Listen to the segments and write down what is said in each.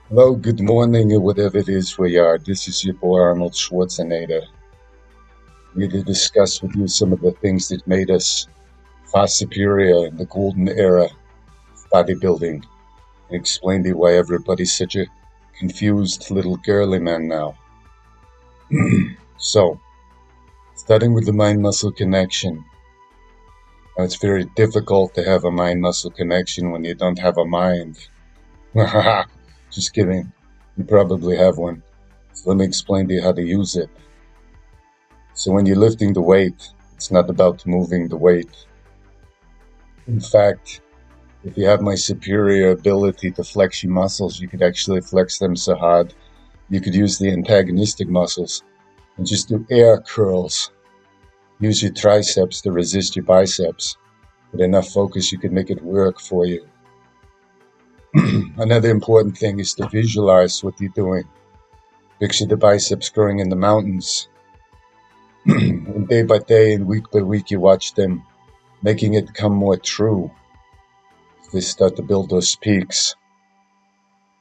Hello, good morning, or whatever it is where you are. This is your boy Arnold Schwarzenegger. I'm here to discuss with you some of the things that made us far superior in the golden era of bodybuilding and explain to you why everybody's such a confused little girly man now. So, starting with the mind-muscle connection. Now, it's very difficult to have a mind-muscle connection when you don't have a mind. Just kidding. You probably have one. So let me explain to you how to use it. So when you're lifting the weight, it's not about moving the weight. In fact, if you have my superior ability to flex your muscles, you could actually flex them so hard, you could use the antagonistic muscles and just do air curls. Use your triceps to resist your biceps. With enough focus, you could make it work for you. Another important thing is to visualize what you're doing. Picture the biceps growing in the mountains. And day by day and week by week, you watch them making it come more true. They start to build those peaks.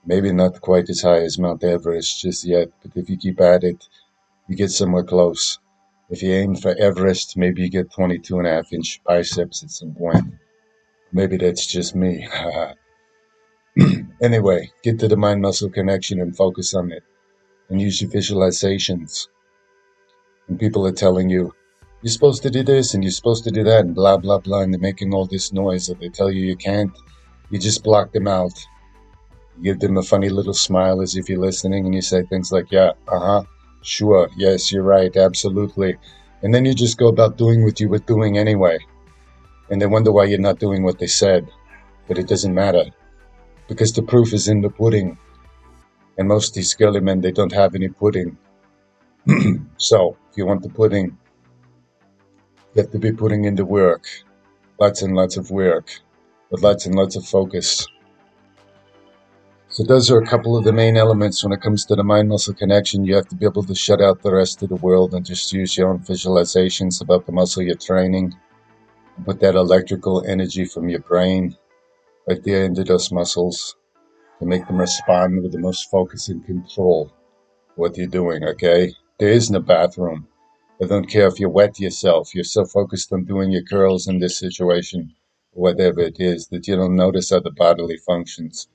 Maybe not quite as high as Mount Everest just yet, but if you keep at it, you get somewhere close. If you aim for Everest, maybe you get 22.5-inch biceps at some point. Maybe that's just me. Anyway, get to the mind-muscle connection and focus on it. And use your visualizations. And people are telling you, you're supposed to do this and you're supposed to do that and blah, blah, blah, and they're making all this noise that they tell you you can't. You just block them out. You give them a funny little smile as if you're listening and you say things like, yeah, sure, yes, you're right, absolutely. And then you just go about doing what you were doing anyway. And they wonder why you're not doing what they said. But it doesn't matter. Because the proof is in the pudding. And most of these girly men, they don't have any pudding. So, if you want the pudding, you have to be putting in the work. Lots and lots of work. With lots and lots of focus. So those are a couple of the main elements when it comes to the mind-muscle connection. You have to be able to shut out the rest of the world and just use your own visualizations about the muscle you're training. Put that electrical energy from your brain right there into those muscles to make them respond with the most focus and control what you're doing, okay? There is no bathroom. I don't care if you wet yourself. You're so focused on doing your curls in this situation, whatever it is, that you don't notice other bodily functions.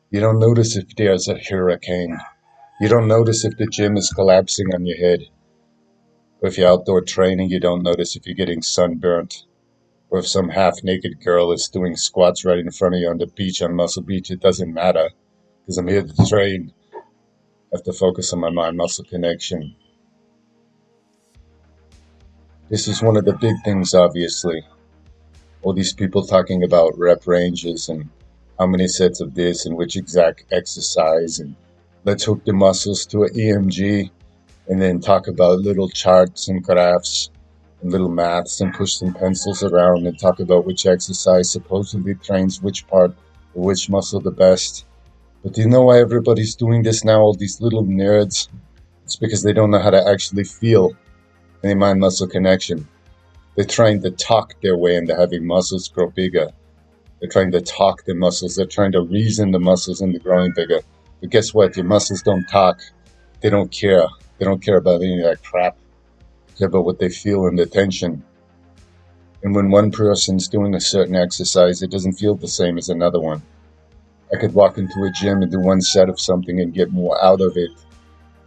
You don't notice if there's a hurricane. You don't notice if the gym is collapsing on your head. Or if you're outdoor training, you don't notice if you're getting sunburnt. Or if some half-naked girl is doing squats right in front of you on the beach, on Muscle Beach. It doesn't matter, because I'm here to train. I have to focus on my mind-muscle connection. This is one of the big things, obviously. All these people talking about rep ranges and how many sets of this and which exact exercise, and let's hook the muscles to an EMG and then talk about little charts and graphs and little maths and push some pencils around and talk about which exercise supposedly trains which part or which muscle the best. But do you know why everybody's doing this now, all these little nerds? It's because they don't know how to actually feel any mind-muscle connection. They're trying to talk their way into having muscles grow bigger. They're trying to talk the muscles. They're trying to reason the muscles into growing bigger. But guess what? Your muscles don't talk. They don't care. They don't care about any of that crap. They care about what they feel and the tension. And when one person's doing a certain exercise, it doesn't feel the same as another one. I could walk into a gym and do one set of something and get more out of it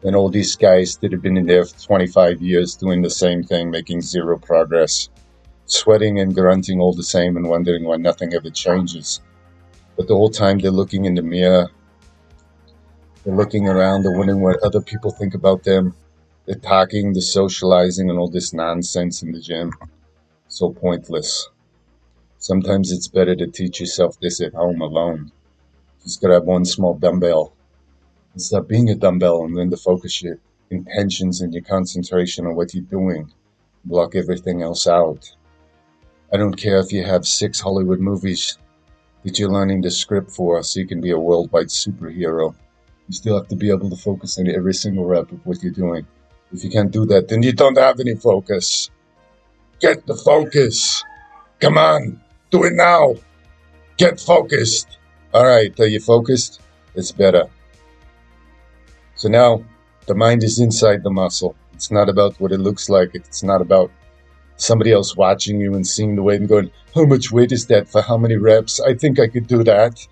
than all these guys that have been in there for 25 years doing the same thing, making zero progress. Sweating and grunting all the same and wondering why nothing ever changes. But the whole time they're looking in the mirror, they're looking around, they're wondering what other people think about them. They're talking, they're socializing, and all this nonsense in the gym. So pointless. Sometimes it's better to teach yourself this at home alone. Just grab one small dumbbell and stop being a dumbbell and learn to focus your intentions and your concentration on what you're doing. Block everything else out. I don't care if you have 6 Hollywood movies that you're learning the script for so you can be a worldwide superhero. You still have to be able to focus on every single rep of what you're doing. If you can't do that, then you don't have any focus. Get the focus. Come on, do it now. Get focused. All right, are you focused? It's better. So now the mind is inside the muscle. It's not about what it looks like. It's not about somebody else watching you and seeing the weight and going, how much weight is that for how many reps? I think I could do that.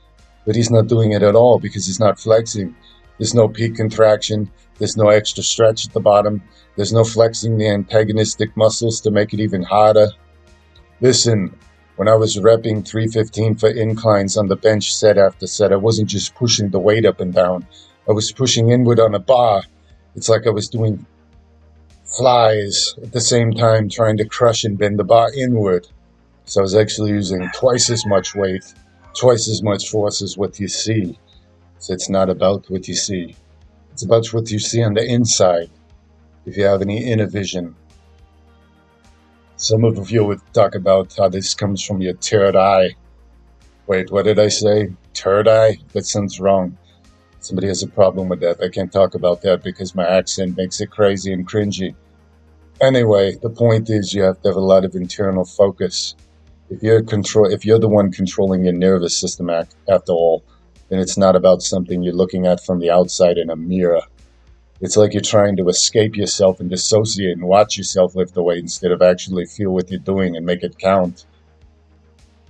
But he's not doing it at all because he's not flexing. There's no peak contraction. There's no extra stretch at the bottom. There's no flexing the antagonistic muscles to make it even harder. Listen, when I was repping 315 for inclines on the bench set after set, I wasn't just pushing the weight up and down. I was pushing inward on a bar. It's like I was doing flies at the same time, trying to crush and bend the bar inward. So I was actually using twice as much weight, twice as much force as what you see. So it's not about what you see. It's about what you see on the inside, if you have any inner vision. Some of you would talk about how this comes from your third eye. Wait, what did I say? Third eye? That sounds wrong. Somebody has a problem with that. I can't talk about that because my accent makes it crazy and cringy. Anyway, the point is you have to have a lot of internal focus. If you're the one controlling your nervous system after all, then it's not about something you're looking at from the outside in a mirror. It's like you're trying to escape yourself and dissociate and watch yourself lift the weight instead of actually feel what you're doing and make it count.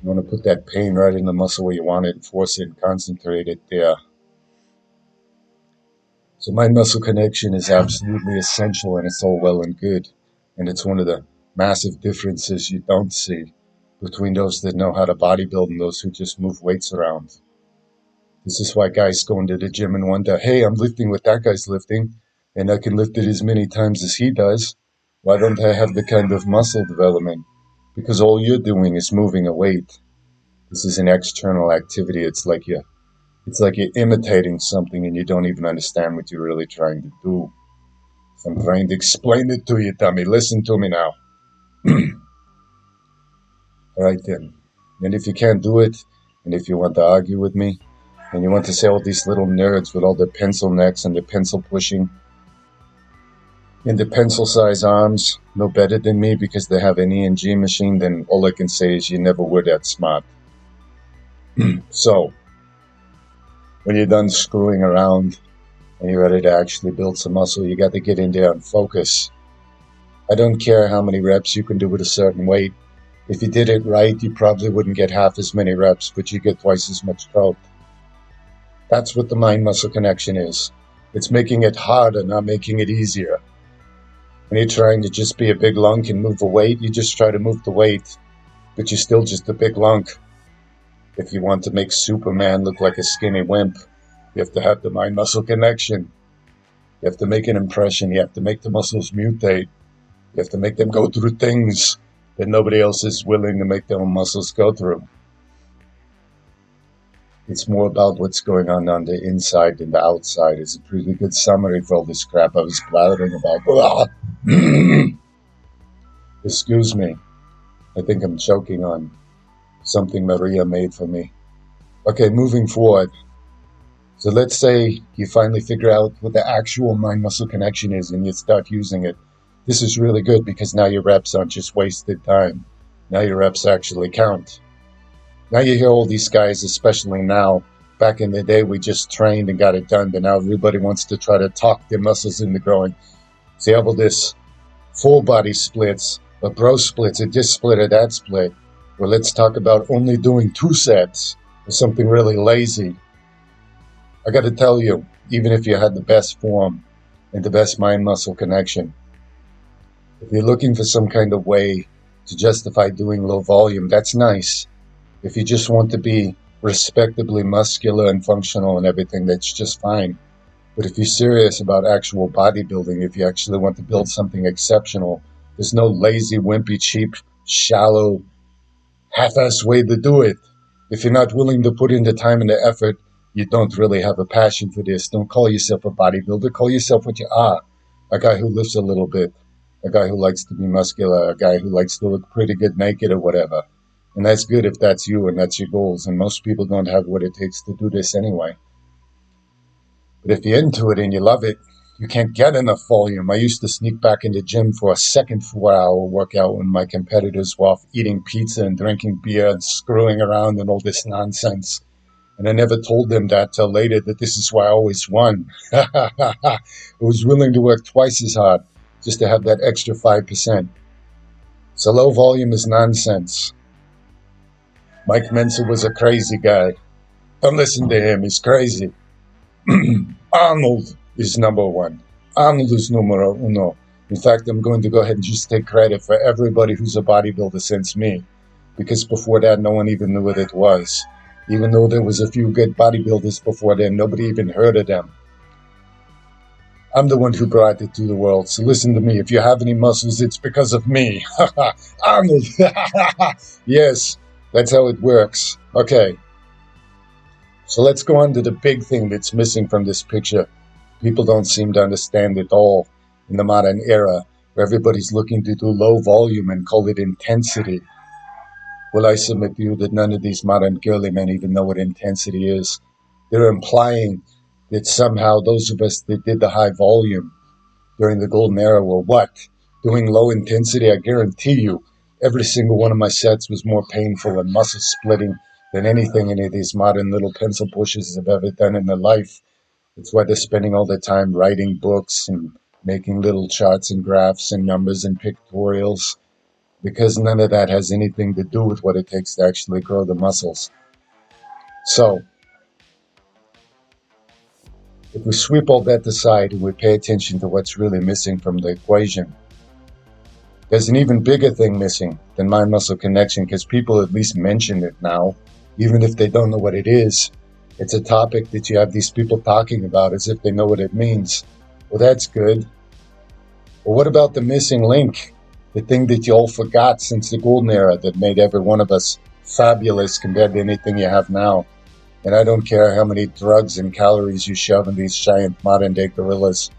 You want to put that pain right in the muscle where you want it and force it and concentrate it there. So mind-muscle connection is absolutely essential, and it's all well and good. And it's one of the massive differences you don't see between those that know how to bodybuild and those who just move weights around. This is why guys go into the gym and wonder, hey, I'm lifting what that guy's lifting, and I can lift it as many times as he does. Why don't I have the kind of muscle development? Because all you're doing is moving a weight. This is an external activity. It's like you're imitating something and you don't even understand what you're really trying to do. So I'm trying to explain it to you, Tommy. Listen to me now. All right then. And if you can't do it, and if you want to argue with me, and you want to say all these little nerds with all their pencil necks and their pencil pushing and the pencil size arms no better than me because they have an E&G machine, then all I can say is you never were that smart. So, when you're done screwing around and you're ready to actually build some muscle, you got to get in there and focus. I don't care how many reps you can do with a certain weight. If you did it right, you probably wouldn't get half as many reps, but you get twice as much growth. That's what the mind-muscle connection is. It's making it harder, not making it easier. When you're trying to just be a big lunk and move a weight, you just try to move the weight, but you're still just a big lunk. If you want to make Superman look like a skinny wimp, you have to have the mind-muscle connection. You have to make an impression. You have to make the muscles mutate. You have to make them go through things that nobody else is willing to make their own muscles go through. It's more about what's going on the inside than the outside. It's a pretty good summary for all this crap I was blathering about. Excuse me. I think I'm choking on something Maria made for me. Okay, moving forward. So let's say you finally figure out what the actual mind-muscle connection is and you start using it. This is really good because now your reps aren't just wasted time. Now your reps actually count. Now you hear all these guys, especially now. Back in the day, we just trained and got it done, but now everybody wants to try to talk their muscles into growing. See, how about this? Full body splits, a bro splits, a this split, or that split. Well, let's talk about only doing 2 sets or something really lazy. I got to tell you, even if you had the best form and the best mind-muscle connection, if you're looking for some kind of way to justify doing low volume, that's nice. If you just want to be respectably muscular and functional and everything, that's just fine. But if you're serious about actual bodybuilding, if you actually want to build something exceptional, there's no lazy, wimpy, cheap, shallow, half-ass way to do it. If you're not willing to put in the time and the effort, you don't really have a passion for this. Don't call yourself a bodybuilder. Call yourself what you are. A guy who lifts a little bit. A guy who likes to be muscular. A guy who likes to look pretty good naked or whatever. And that's good if that's you and that's your goals. And most people don't have what it takes to do this anyway. But if you're into it and you love it, you can't get enough volume. I used to sneak back in the gym for a second 4-hour workout when my competitors were off eating pizza and drinking beer and screwing around and all this nonsense. And I never told them that till later, that this is why I always won. I was willing to work twice as hard just to have that extra 5%. So low volume is nonsense. Mike Mensa was a crazy guy. Don't listen to him, he's crazy. Arnold is number one. Arnold is numero uno. In fact, I'm going to go ahead and just take credit for everybody who's a bodybuilder since me, because before that, no one even knew what it was. Even though there was a few good bodybuilders before then, nobody even heard of them. I'm the one who brought it to the world, so listen to me. If you have any muscles, it's because of me. Arnold! Yes, that's how it works. Okay. So let's go on to the big thing that's missing from this picture. People don't seem to understand it all in the modern era, where everybody's looking to do low volume and call it intensity. Well, I submit to you that none of these modern girly men even know what intensity is. They're implying that somehow those of us that did the high volume during the golden era were what? Doing low intensity? I guarantee you, every single one of my sets was more painful and muscle splitting than anything any of these modern little pencil pushers have ever done in their life. That's why they're spending all their time writing books and making little charts and graphs and numbers and pictorials, because none of that has anything to do with what it takes to actually grow the muscles. So, if we sweep all that aside and we pay attention to what's really missing from the equation, there's an even bigger thing missing than mind-muscle connection, because people at least mention it now, even if they don't know what it is. It's a topic that you have these people talking about as if they know what it means. Well, that's good. But what about the missing link? The thing that you all forgot since the golden era that made every one of us fabulous compared to anything you have now. And I don't care how many drugs and calories you shove in these giant modern-day gorillas.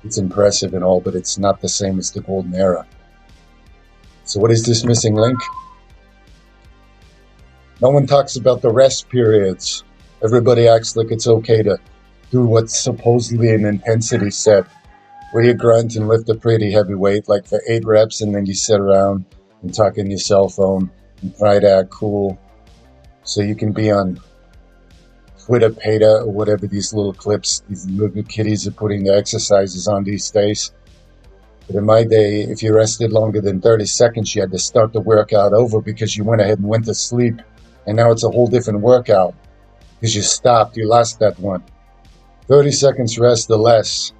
It's impressive and all, but it's not the same as the golden era. So what is this missing link? No one talks about the rest periods. Everybody acts like it's okay to do what's supposedly an intensity set, where you grunt and lift a pretty heavy weight, like for 8 reps, and then you sit around and talk on your cell phone and try to act cool so you can be on Twitter Peta or whatever these little clips, these little kiddies are putting the exercises on these days. But in my day, if you rested longer than 30 seconds, you had to start the workout over because you went ahead and went to sleep. And now it's a whole different workout because you stopped, you lost that one. 30 seconds rest or less.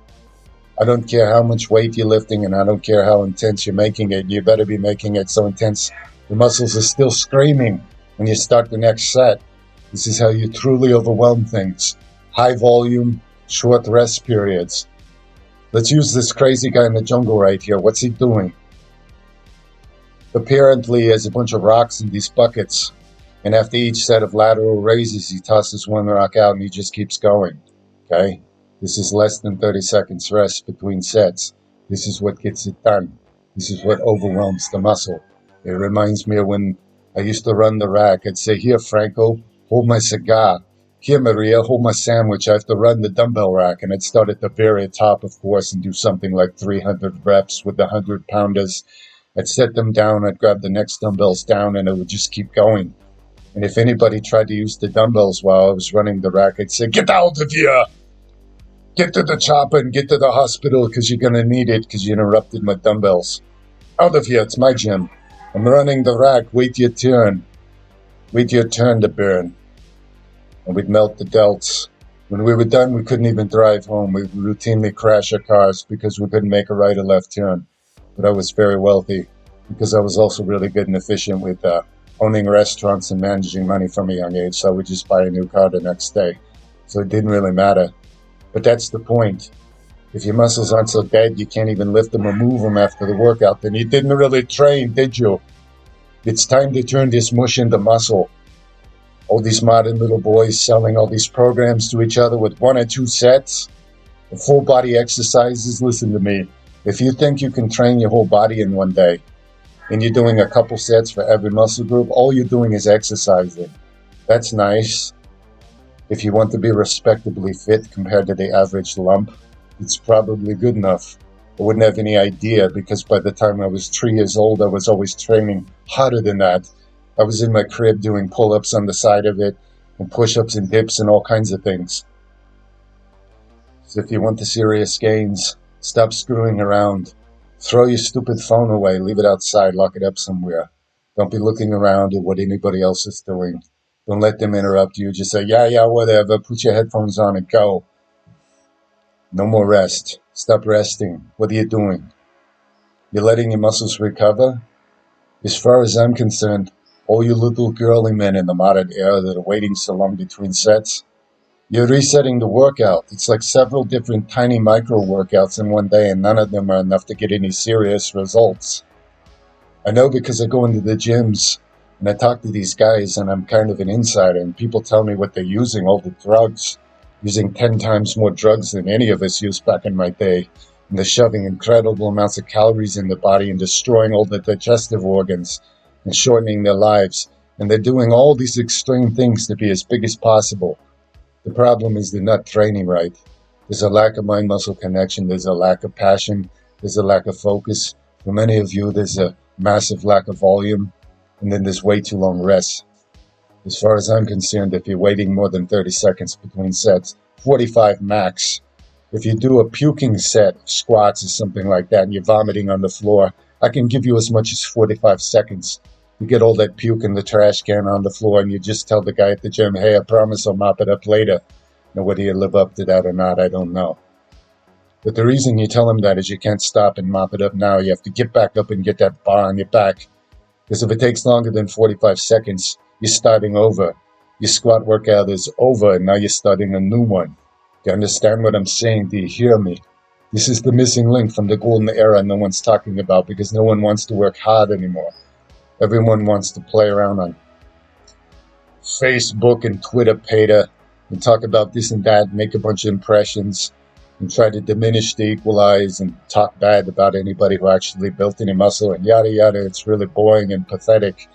I don't care how much weight you're lifting, and I don't care how intense you're making it. You better be making it so intense the muscles are still screaming when you start the next set. This is how you truly overwhelm things. High volume, short rest periods. Let's use this crazy guy in the jungle right here. What's he doing? Apparently, he has a bunch of rocks in these buckets, and after each set of lateral raises, he tosses one rock out and he just keeps going. Okay? This is less than 30 seconds rest between sets. This is what gets it done. This is what overwhelms the muscle. It reminds me of when I used to run the rack. I'd say, here, Franco, hold my cigar. Here, Maria, hold my sandwich. I have to run the dumbbell rack. And I'd start at the very top, of course, and do something like 300 reps with the 100-pounders. I'd set them down. I'd grab the next dumbbells down, and it would just keep going. And if anybody tried to use the dumbbells while I was running the rack, I'd say, get out of here. Get to the chopper and get to the hospital because you're going to need it because you interrupted my dumbbells. Out of here. It's my gym. I'm running the rack. Wait your turn. Wait your turn to burn. And we'd melt the delts. When we were done, we couldn't even drive home. We would routinely crash our cars because we couldn't make a right or left turn. But I was very wealthy because I was also really good and efficient with owning restaurants and managing money from a young age. So I would just buy a new car the next day. So it didn't really matter. But that's the point. If your muscles aren't so dead you can't even lift them or move them after the workout, then you didn't really train, did you? It's time to turn this mush into muscle. All these modern little boys selling all these programs to each other with 1 or 2 sets of full body exercises. Listen to me. If you think you can train your whole body in one day and you're doing a couple sets for every muscle group, all you're doing is exercising. That's nice. If you want to be respectably fit compared to the average lump, it's probably good enough. I wouldn't have any idea because by the time I was 3 years old, I was always training harder than that. I was in my crib doing pull-ups on the side of it and push-ups and dips and all kinds of things. So if you want the serious gains, stop screwing around. Throw your stupid phone away, leave it outside, lock it up somewhere. Don't be looking around at what anybody else is doing. Don't let them interrupt you. Just say, yeah, whatever. Put your headphones on and go. No more rest. Stop resting. What are you doing? You're letting your muscles recover? As far as I'm concerned, all you little girly men in the modern era that are waiting so long between sets, you're resetting the workout. It's like several different tiny micro workouts in one day, and none of them are enough to get any serious results. I know because I go into the gyms and I talk to these guys, and I'm kind of an insider, and people tell me what they're using, all the drugs, using 10 times more drugs than any of us used back in my day. And they're shoving incredible amounts of calories in the body and destroying all the digestive organs and shortening their lives. And they're doing all these extreme things to be as big as possible. The problem is they're not training right. There's a lack of mind-muscle connection. There's a lack of passion. There's a lack of focus. For many of you, there's a massive lack of volume. And then there's way too long rests. As far as I'm concerned, if you're waiting more than 30 seconds between sets, 45 max. If you do a puking set of squats or something like that and you're vomiting on the floor, I can give you as much as 45 seconds. You get all that puke in the trash can on the floor and you just tell the guy at the gym, hey, I promise I'll mop it up later. Now, whether you live up to that or not, I don't know. But the reason you tell him that is you can't stop and mop it up now. You have to get back up and get that bar on your back. Because if it takes longer than 45 seconds, you're starting over. Your squat workout is over and now you're starting a new one. Do you understand what I'm saying? Do you hear me? This is the missing link from the golden era no one's talking about because no one wants to work hard anymore. Everyone wants to play around on Facebook and Twitter Peta and talk about this and that, make a bunch of impressions and try to diminish the equalize and talk bad about anybody who actually built any muscle and yada yada. It's really boring and pathetic.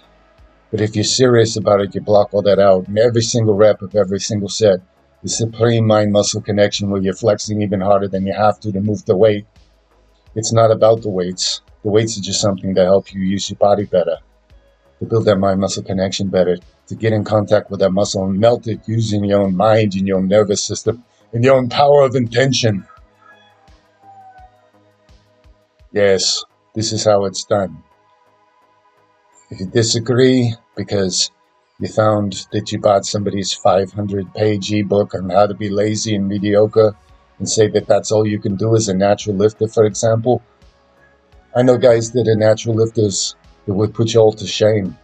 But if you're serious about it, you block all that out. And every single rep of every single set, the supreme mind-muscle connection where you're flexing even harder than you have to move the weight. It's not about the weights. The weights are just something to help you use your body better, to build that mind-muscle connection better, to get in contact with that muscle and melt it using your own mind and your own nervous system and your own power of intention. Yes, this is how it's done. If you disagree because you found that you bought somebody's 500-page ebook on how to be lazy and mediocre and say that that's all you can do as a natural lifter, for example, I know guys that are natural lifters that would put you all to shame.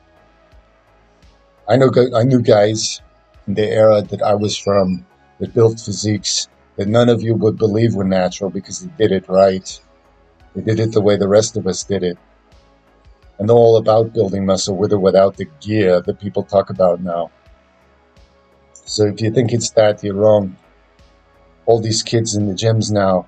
I knew guys in the era that I was from that built physiques that none of you would believe were natural because they did it right. They did it the way the rest of us did it. And they're all about building muscle with or without the gear that people talk about now. So if you think it's that, you're wrong. All these kids in the gyms now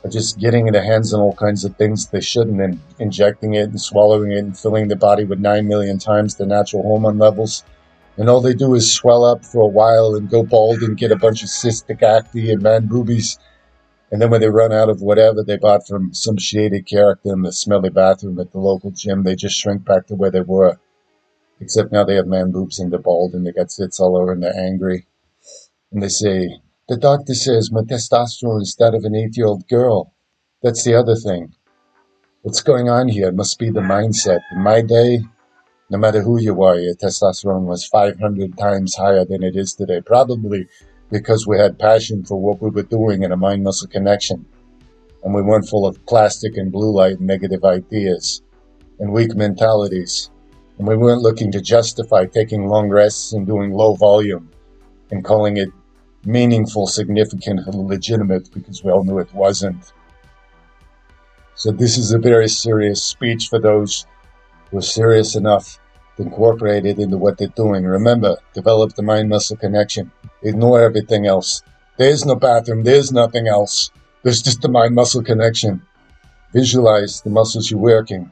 are just getting their hands on all kinds of things they shouldn't and injecting it and swallowing it and filling their body with 9 million times the natural hormone levels. And all they do is swell up for a while and go bald and get a bunch of cystic acne and man boobies. And then when they run out of whatever they bought from some shady character in the smelly bathroom at the local gym, they just shrink back to where they were. Except now they have man boobs and they're bald and they got zits all over and they're angry. And they say, the doctor says my testosterone is that of an 8-year-old girl. That's the other thing. What's going on here? It must be the mindset. In my day, no matter who you are, your testosterone was 500 times higher than it is today. Probably because we had passion for what we were doing and a mind-muscle connection. And we weren't full of plastic and blue light and negative ideas and weak mentalities. And we weren't looking to justify taking long rests and doing low volume and calling it meaningful, significant, and legitimate because we all knew it wasn't. So this is a very serious speech for those who are serious enough to incorporate it into what they're doing. Remember, develop the mind-muscle connection. Ignore everything else. There's no bathroom. There's nothing else. There's just the mind-muscle connection. Visualize the muscles you're working.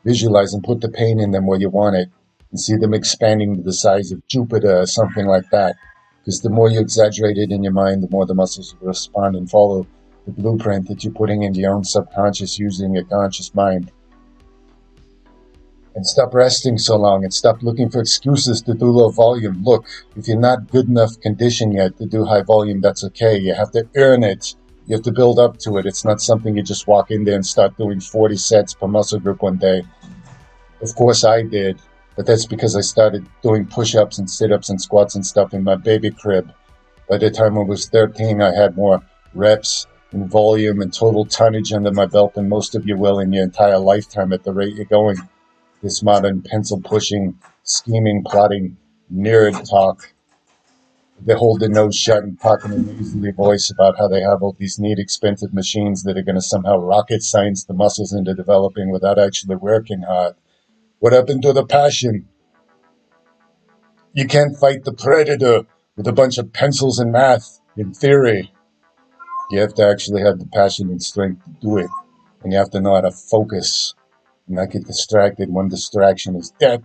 Visualize and put the pain in them where you want it and see them expanding to the size of Jupiter or something like that. Because the more you exaggerate it in your mind, the more the muscles will respond and follow the blueprint that you're putting into your own subconscious using your conscious mind. And stop resting so long and stop looking for excuses to do low volume. Look, if you're not good enough condition yet to do high volume, that's okay. You have to earn it. You have to build up to it. It's not something you just walk in there and start doing 40 sets per muscle group one day. Of course I did, but that's because I started doing push-ups and sit-ups and squats and stuff in my baby crib. By the time I was 13, I had more reps and volume and total tonnage under my belt than most of you will in your entire lifetime at the rate you're going. This modern pencil-pushing, scheming, plotting, nerd talk. They hold their nose shut and talk in a nasally voice about how they have all these neat, expensive machines that are going to somehow rocket science the muscles into developing without actually working hard. What happened to the passion? You can't fight the predator with a bunch of pencils and math, in theory. You have to actually have the passion and strength to do it. And you have to know how to focus and not get distracted. One distraction is death.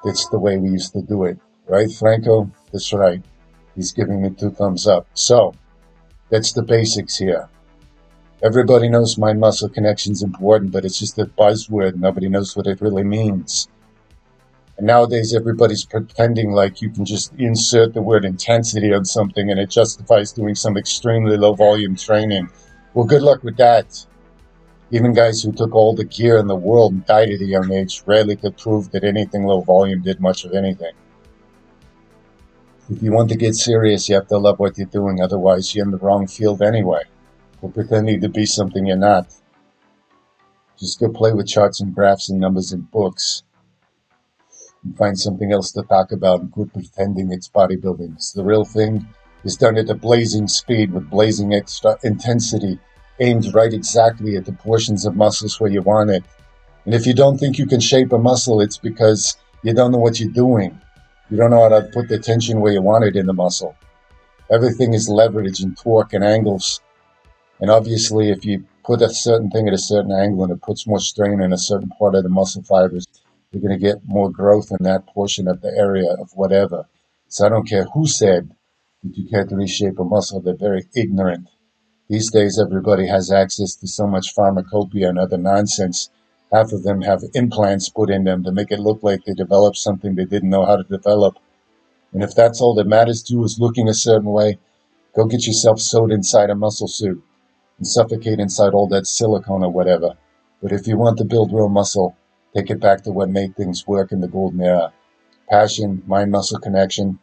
That's the way we used to do it. Right, Franco? That's right. He's giving me 2 thumbs up. So, that's the basics here. Everybody knows mind-muscle connection is important, but it's just a buzzword. Nobody knows what it really means. And nowadays, everybody's pretending like you can just insert the word intensity on something and it justifies doing some extremely low-volume training. Well, good luck with that. Even guys who took all the gear in the world and died at a young age rarely could prove that anything low volume did much of anything. If you want to get serious, you have to love what you're doing. Otherwise, you're in the wrong field anyway. Or pretending to be something you're not. Just go play with charts and graphs and numbers in books. And find something else to talk about and quit pretending it's bodybuilding. Because the real thing is done at a blazing speed with blazing extra intensity, aimed right exactly at the portions of muscles where you want it. And if you don't think you can shape a muscle, it's because you don't know what you're doing. You don't know how to put the tension where you want it in the muscle. Everything is leverage and torque and angles. And obviously, if you put a certain thing at a certain angle and it puts more strain on a certain part of the muscle fibers, you're going to get more growth in that portion of the area of whatever. So I don't care who said that you can't reshape a muscle. They're very ignorant. These days, everybody has access to so much pharmacopoeia and other nonsense. Half of them have implants put in them to make it look like they developed something they didn't know how to develop. And if that's all that matters to you is looking a certain way, go get yourself sewed inside a muscle suit and suffocate inside all that silicone or whatever. But if you want to build real muscle, take it back to what made things work in the golden era. Passion, mind-muscle connection,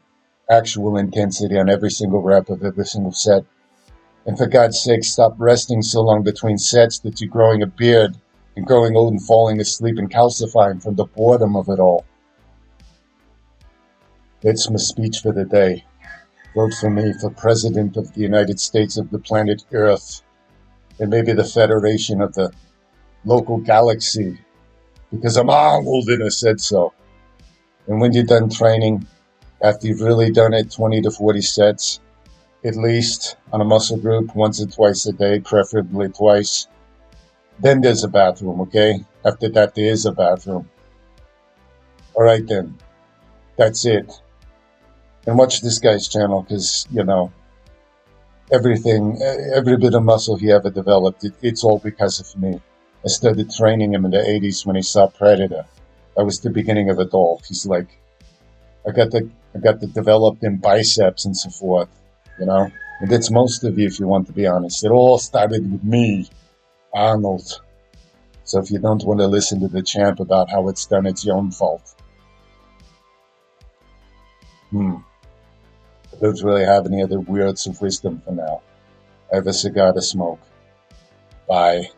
actual intensity on every single rep of every single set. And for God's sake, stop resting so long between sets that you're growing a beard and growing old and falling asleep and calcifying from the boredom of it all. That's my speech for the day. Vote for me for President of the United States of the planet Earth, and maybe the Federation of the local galaxy, because I'm Arnold and I said so. And when you're done training, after you've really done it 20 to 40 sets, at least on a muscle group, once or twice a day, preferably twice, then there's a bathroom, okay? After that, there is a bathroom. All right, then. That's it. And watch this guy's channel, because, you know, everything, every bit of muscle he ever developed, it's all because of me. I started training him in the 80s when he saw Predator. That was the beginning of it all. He's like, I got the developed in biceps and so forth, you know? And that's most of you, if you want to be honest. It all started with me, Arnold. So if you don't want to listen to the champ about how it's done, it's your own fault. I don't really have any other words of wisdom for now. I have a cigar to smoke. Bye.